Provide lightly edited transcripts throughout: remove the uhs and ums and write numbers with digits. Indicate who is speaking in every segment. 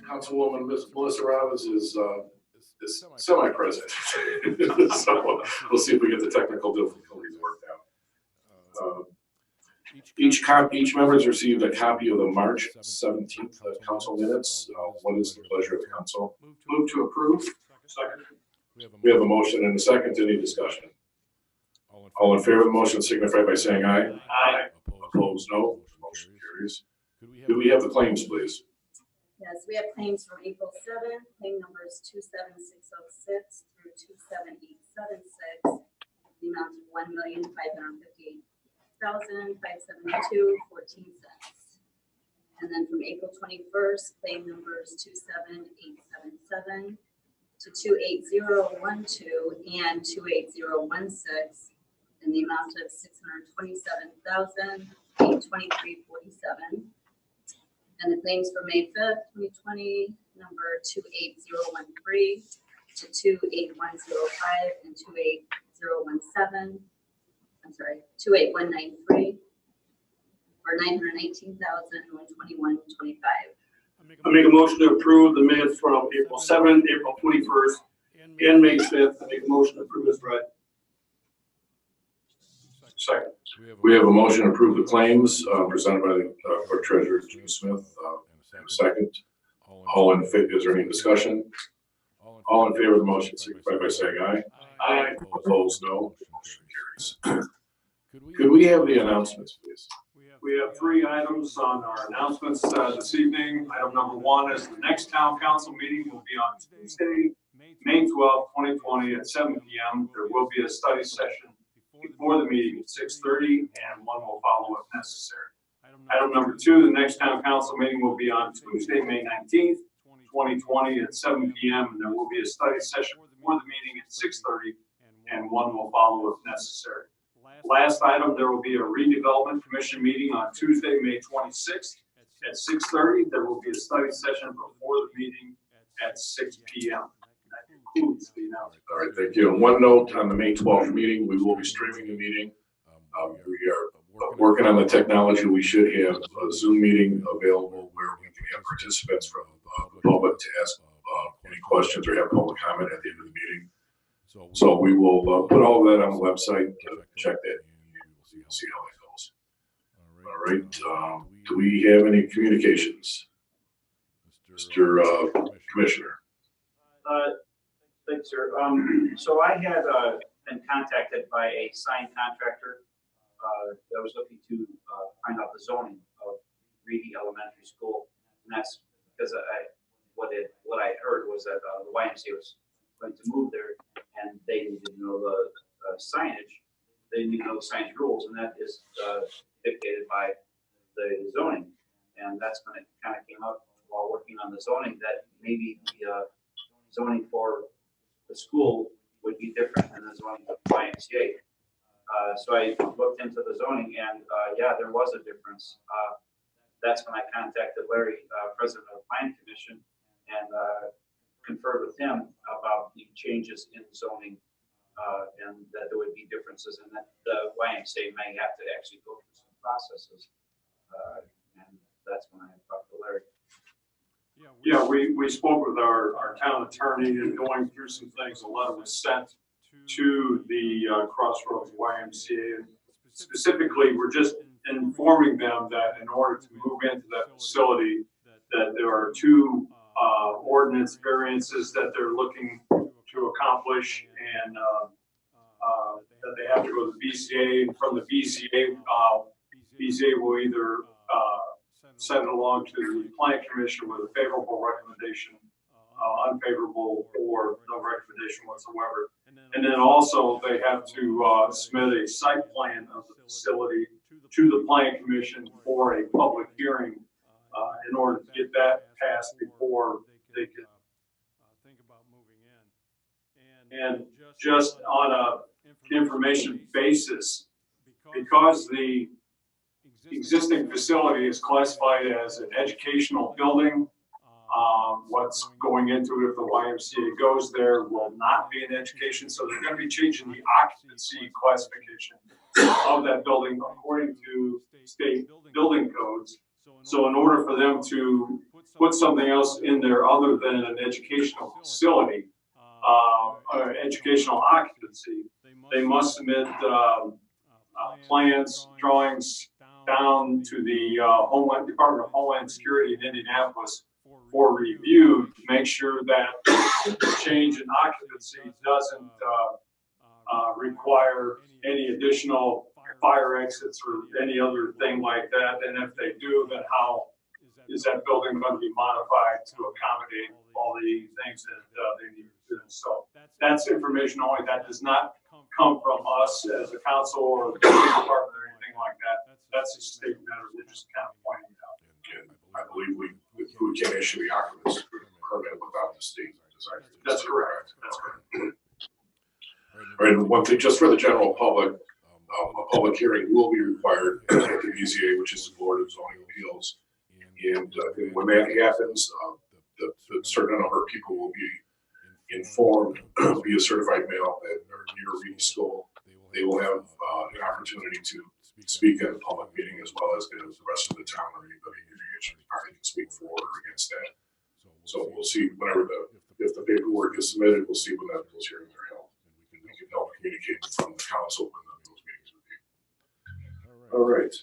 Speaker 1: Councilwoman Melissa Robbins is semi-present. So we'll see if we get the technical difficulties worked out. Each member has received a copy of the March 17th council minutes. What is the pleasure of the council?
Speaker 2: Move to approve.
Speaker 3: Second.
Speaker 1: We have a motion and a second. Any discussion? All in favor of the motion signify by saying aye.
Speaker 3: Aye.
Speaker 1: Opposed, no. Motion carries. Could we have the claims, please?
Speaker 4: Yes, we have claims from April 7th, claim numbers 27606 through 27876, the amount of $1,558,572.14. And then from April 21st, claim numbers 27877 to 28012 and 28016, in the amount of $627,823.47. And the claims for May 5th, 2020, number 28013 to 28105 and 28193 for $919,121.25.
Speaker 3: I make a motion to approve the minutes from April 7th, April 21st, and May 5th. I make a motion to approve as read.
Speaker 1: Second. We have a motion to approve the claims presented by the clerk treasurer, Jim Smith. And a second. All in favor? Is there any discussion? All in favor of the motion signify by saying aye.
Speaker 3: Aye.
Speaker 1: Opposed, no. Motion carries. Could we have the announcements, please?
Speaker 3: We have 3 items on our announcements this evening. Item number 1 is the next town council meeting will be on Tuesday, May 12th, 2020 at 7 p.m. There will be a study session before the meeting at 6:30, and one will follow if necessary. Item number 2, the next town council meeting will be on Tuesday, May 19th, 2020 at 7 p.m. and there will be a study session before the meeting at 6:30, and one will follow if necessary. Last item, there will be a redevelopment commission meeting on Tuesday, May 26th at 6:30. There will be a study session before the meeting at 6 p.m. That concludes the announcement.
Speaker 1: All right, thank you. And one note on the May 12th meeting, we will be streaming the meeting. We are working on the technology. We should have a Zoom meeting available where we can have participants from the public to ask any questions or have public comment at the end of the meeting. So we will put all of that on the website. Check that. You'll see how that goes. All right. Do we have any communications, Mr. Commissioner?
Speaker 5: Thanks, sir. So I had been contacted by a sign contractor that was looking to find out the zoning of Reedy Elementary School, and that's because what I heard was that the YMCA was going to move there, and they needed to know the signage. They need to know the signage rules, and that is dictated by the zoning. And that's when it kind of came up while working on the zoning that maybe the zoning for the school would be different than the zoning of the YMCA. So I looked into the zoning, and yeah, there was a difference. That's when I contacted Larry, president of the Planning Commission, and conferred with him about the changes in zoning, and that there would be differences, and that the YMCA may have to actually go through some processes. And that's when I talked to Larry.
Speaker 3: Yeah, we spoke with our town attorney and going through some things. A letter was sent to the Crossroads YMCA. Specifically, we're just informing them that in order to move into that facility, that there are 2 ordinance variances that they're looking to accomplish, and that they have to go to the BCA, and from the BCA, BCA will either send it along to the Planning Commission with a favorable recommendation, unfavorable, or no recommendation whatsoever. And then also they have to submit a site plan of the facility to the Planning Commission for a public hearing in order to get that passed before they could think about moving in. And just on a information basis, because the existing facility is classified as an educational building, what's going into it if the YMCA goes there will not be an education. So they're going to be changing the occupancy classification of that building according to state building codes. So in order for them to put something else in there other than an educational facility, or educational occupancy, they must submit plans, drawings down to the Department of Homeland Security in Indianapolis for review to make sure that the change in occupancy doesn't require any additional fire exits or any other thing like that. And if they do, then how is that building going to be modified to accommodate all the things that they need to do? So that's information only. That does not come from us as a council or the building department or anything like that. That's a state matter. We're just kind of pointing it out.
Speaker 1: And I believe we can't issue the occupancy permit without the state design.
Speaker 3: That's correct. That's correct.
Speaker 1: All right, and one thing, just for the general public, a public hearing will be required at the BZA, which is the Board of Zoning Appeals. And when that happens, the certain number of people will be informed via certified mail that they're near reading school. They will have an opportunity to speak at a public meeting as well as the rest of the town or anybody in the interested party can speak for or against that. So we'll see whenever if the paperwork is submitted, we'll see when those hearings are held. We can help communicate from the council when those meetings will be. All right.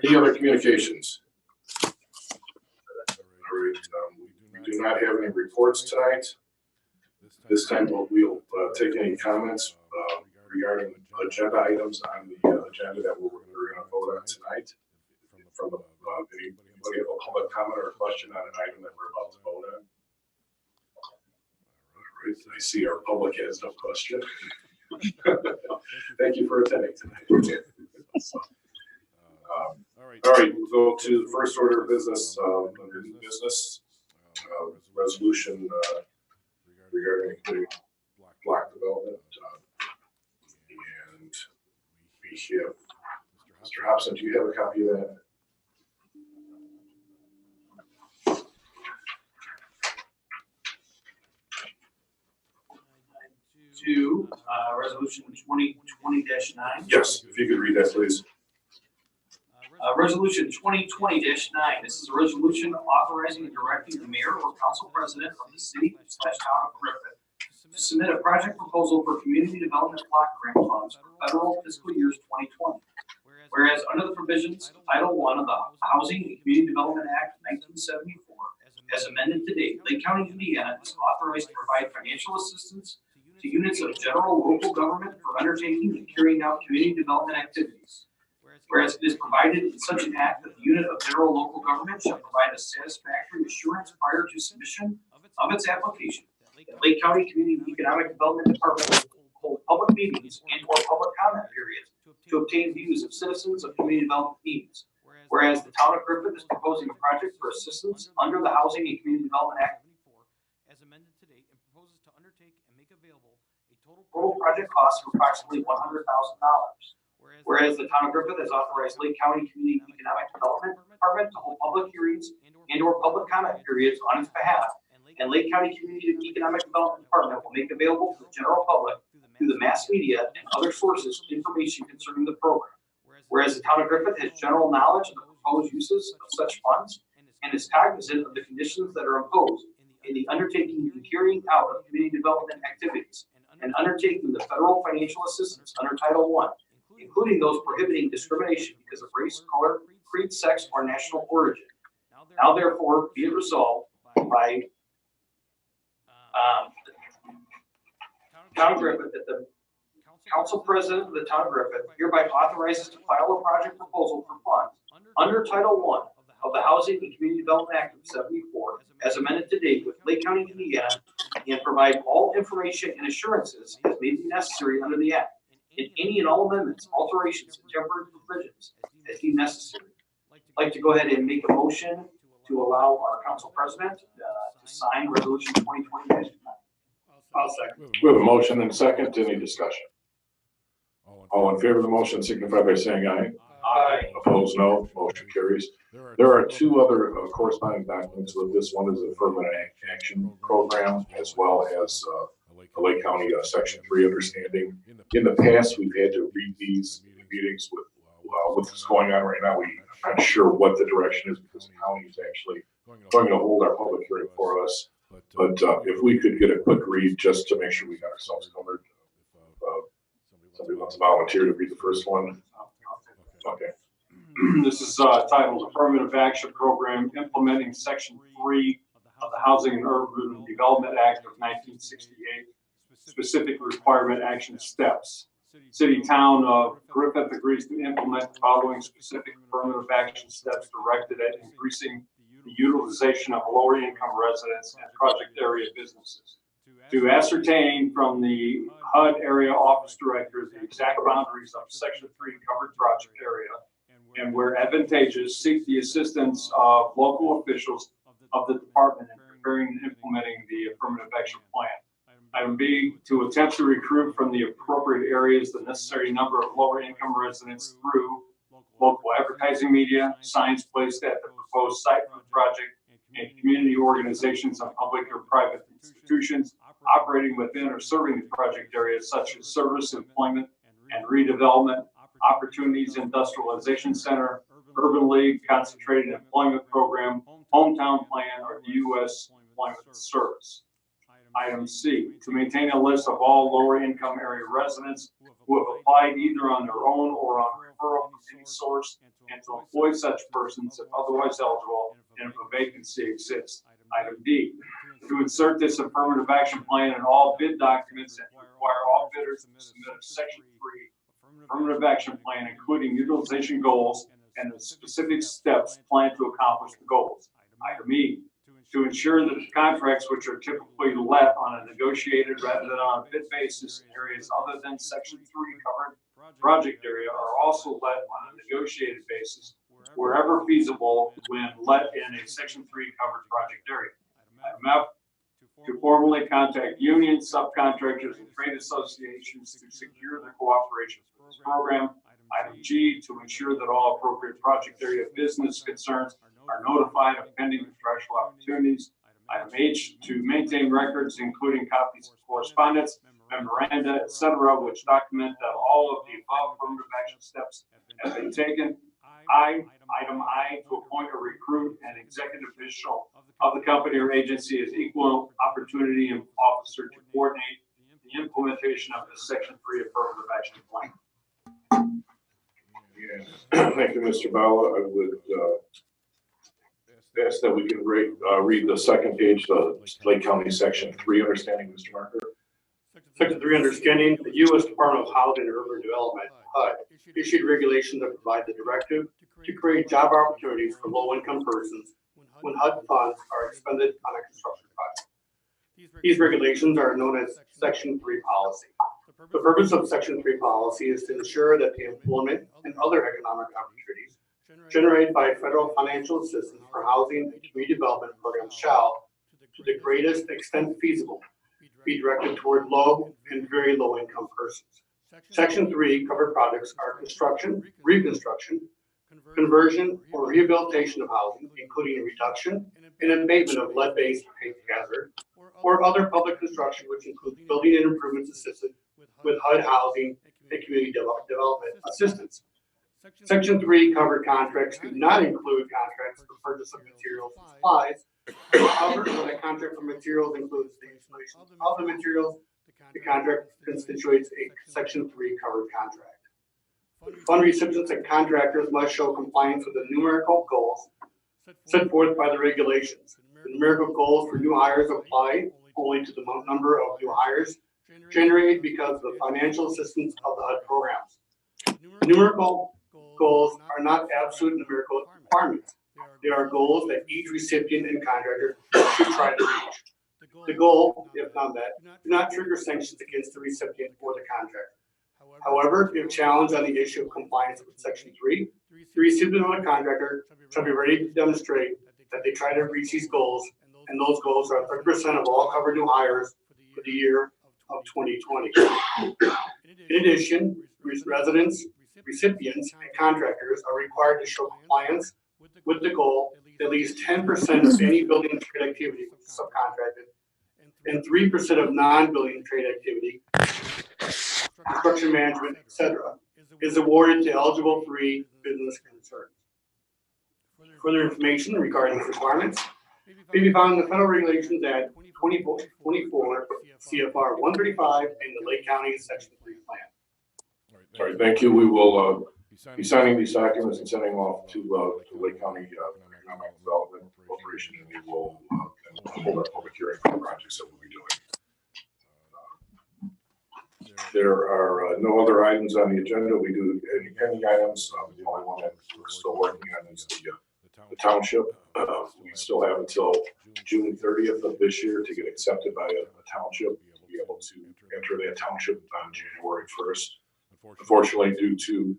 Speaker 1: Any other communications? All right. We do not have any reports tonight. This time we'll take any comments regarding agenda items on the agenda that we're going to vote on tonight. From anybody have a public comment or a question on an item that we're about to vote on? All right. I see our public has no question. Thank you for attending tonight. All right, we'll go to the first order of business under new business. Resolution regarding block development. And we have, Mr. Hobson, do you have a copy of that?
Speaker 5: To resolution 2020-9.
Speaker 1: Yes, if you could read that, please.
Speaker 5: Resolution 2020-9. This is a resolution authorizing and directing the mayor or council president of the city/town of Griffith to submit a project proposal for community development block grant funds for federal fiscal years 2020. Whereas under the provisions of Title I of the Housing and Community Development Act 1974, as amended to date, Lake County, Indiana is authorized to provide financial assistance to units of general local government for undertaking and carrying out community development activities. Whereas it is provided in such an act that the unit of general local government shall provide a satisfactory assurance prior to submission of its application that Lake County Community Economic Development Department will hold public meetings and or public comment periods to obtain views of citizens of community development needs. Whereas the town of Griffith is proposing a project for assistance under the Housing and Community Development Act as amended to date and proposes to undertake and make available a total project cost of approximately $100,000. Whereas the town of Griffith has authorized Lake County Community Economic Development Department to hold public hearings and or public comment periods on its behalf, and Lake County Community Economic Development Department will make available to the general public through the mass media and other sources information concerning the program. Whereas the town of Griffith has general knowledge of the proposed uses of such funds and is cognizant of the conditions that are imposed in the undertaking and carrying out of community development activities and undertaking the federal financial assistance under Title I, including those prohibiting discrimination because of race, color, creed, sex, or national origin. Now therefore be it resolved by Town of Griffith that the council president of the town of Griffith hereby authorizes to file a project proposal for funds under Title I of the Housing and Community Development Act of 74 as amended to date with Lake County, Indiana, and provide all information and assurances as may be necessary under the act, and any and all amendments, alterations, and temporary provisions as deemed necessary. I'd like to go ahead and make a motion to allow our council president to sign resolution 2020-9. I'll second.
Speaker 1: We have a motion and a second. Any discussion? All in favor of the motion signify by saying aye.
Speaker 5: Aye.
Speaker 1: Opposed, no. Motion carries. There are two other corresponding documents with this. One is the Affirmative Action Program as well as the Lake County Section 3 understanding. In the past, we've had to read these meetings with what's going on right now, we're not sure what the direction is because the county is actually going to hold our public hearing for us. But if we could get a quick read just to make sure we got ourselves covered. Somebody wants to volunteer to read the first one. Okay.
Speaker 3: This is titled Affirmative Action Program Implementing Section 3 of the Housing and Urban Development Act of 1968, Specific Requirement Action Steps. City Town of Griffith agrees to implement the following specific affirmative action steps directed at increasing the utilization of lower income residents and project area businesses. To ascertain from the HUD area office director the exact boundaries of Section 3 covered project area, and where advantageous, seek the assistance of local officials of the department in preparing and implementing the affirmative action plan. Item B, to attempt to recruit from the appropriate areas the necessary number of lower income residents through local advertising media, signs placed at the proposed site for the project, and community organizations and public or private institutions operating within or serving the project areas such as service, employment, and redevelopment, opportunities industrialization center, urban league, concentrated employment program, hometown plan, or the U.S. Employment Service. Item C, to maintain a list of all lower income area residents who have applied either on their own or on referral from any source, and to employ such persons if otherwise eligible and if a vacancy exists. Item D, to insert this affirmative action plan in all bid documents and to require all bidders to submit a Section 3 affirmative action plan, including utilization goals and the specific steps planned to accomplish the goals. Item E, to ensure that the contracts which are typically let on a negotiated rather than on a bid basis in areas other than Section 3 covered project area are also let on a negotiated basis wherever feasible when let in a Section 3 covered project area. Item F, to formally contact unions, subcontractors, and trade associations to secure their cooperation for this program. Item G, to ensure that all appropriate project area business concerns are notified of pending contractual opportunities. Item H, to maintain records, including copies of correspondence, memoranda, etc., which document that all of the above affirmative action steps have been taken. Item I, to appoint or recruit an executive official of the company or agency as equal opportunity officer to coordinate the implementation of the Section 3 affirmative action plan.
Speaker 1: Yeah. Thank you, Mr. Bala. I would ask that we can read the second page, the Lake County Section 3 understanding, Mr. Marker.
Speaker 2: Section 3 understanding, the U.S. Department of Housing and Urban Development, HUD, issued regulations that provide the directive to create job opportunities for low-income persons when HUD funds are expended on a construction project. These regulations are known as Section 3 policy. The purpose of Section 3 policy is to ensure that the employment and other economic opportunities generated by federal financial assistance for housing and community development programs shall, to the greatest extent feasible, be directed toward low and very low income persons. Section 3 covered projects are construction, reconstruction, conversion, or rehabilitation of housing, including a reduction and abatement of lead-based paint hazard, or other public construction which includes building and improvements assisted with HUD housing and community development assistance. Section 3 covered contracts do not include contracts for purchase of materials and supplies. However, when a contract for materials includes the installation of the materials, the contract constitutes a Section 3 covered contract. Fund recipients and contractors must show compliance with the numerical goals set forth by the regulations. The numerical goals for new hires apply only to the number of new hires generated because of the financial assistance of the HUD programs. Numerical goals are not absolute numerical requirements. They are goals that each recipient and contractor should try to reach. The goal, if not met, do not trigger sanctions against the recipient or the contractor. However, if challenged on the issue of compliance with Section 3, the recipient or the contractor shall be ready to demonstrate that they try to reach these goals, and those goals are 30% of all covered new hires for the year of 2020. In addition, residents, recipients, and contractors are required to show compliance with the goal that at least 10% of any building trade activity is subcontracted, and 3% of non-building trade activity, construction management, etc., is awarded to eligible 3 business concerns. Further information regarding these requirements may be found in the Federal Regulations at 24 CFR 135 and the Lake County Section 3 plan.
Speaker 1: All right, thank you. We will be signing these documents and sending them off to Lake County Economic Development Corporation, and we will hold our public hearing for the projects that we'll be doing. There are no other items on the agenda. We do any pending items. The only one that we're still working on is the township. We still have until June 30th of this year to get accepted by a township, to be able to enter that township on January 1st. Unfortunately, due to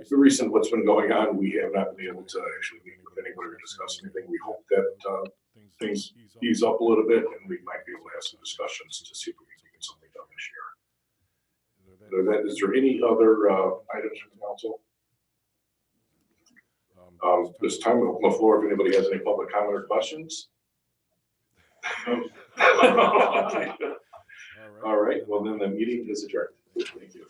Speaker 1: the recent what's been going on, we have not been able to actually meet with anybody or discuss anything. We hope that things ease up a little bit, and we might be able to have some discussions to see if we can get something done this year. Is there any other items from council? This time on the floor, if anybody has any public comment or questions. All right. Well, then the meeting is adjourned. Thank you.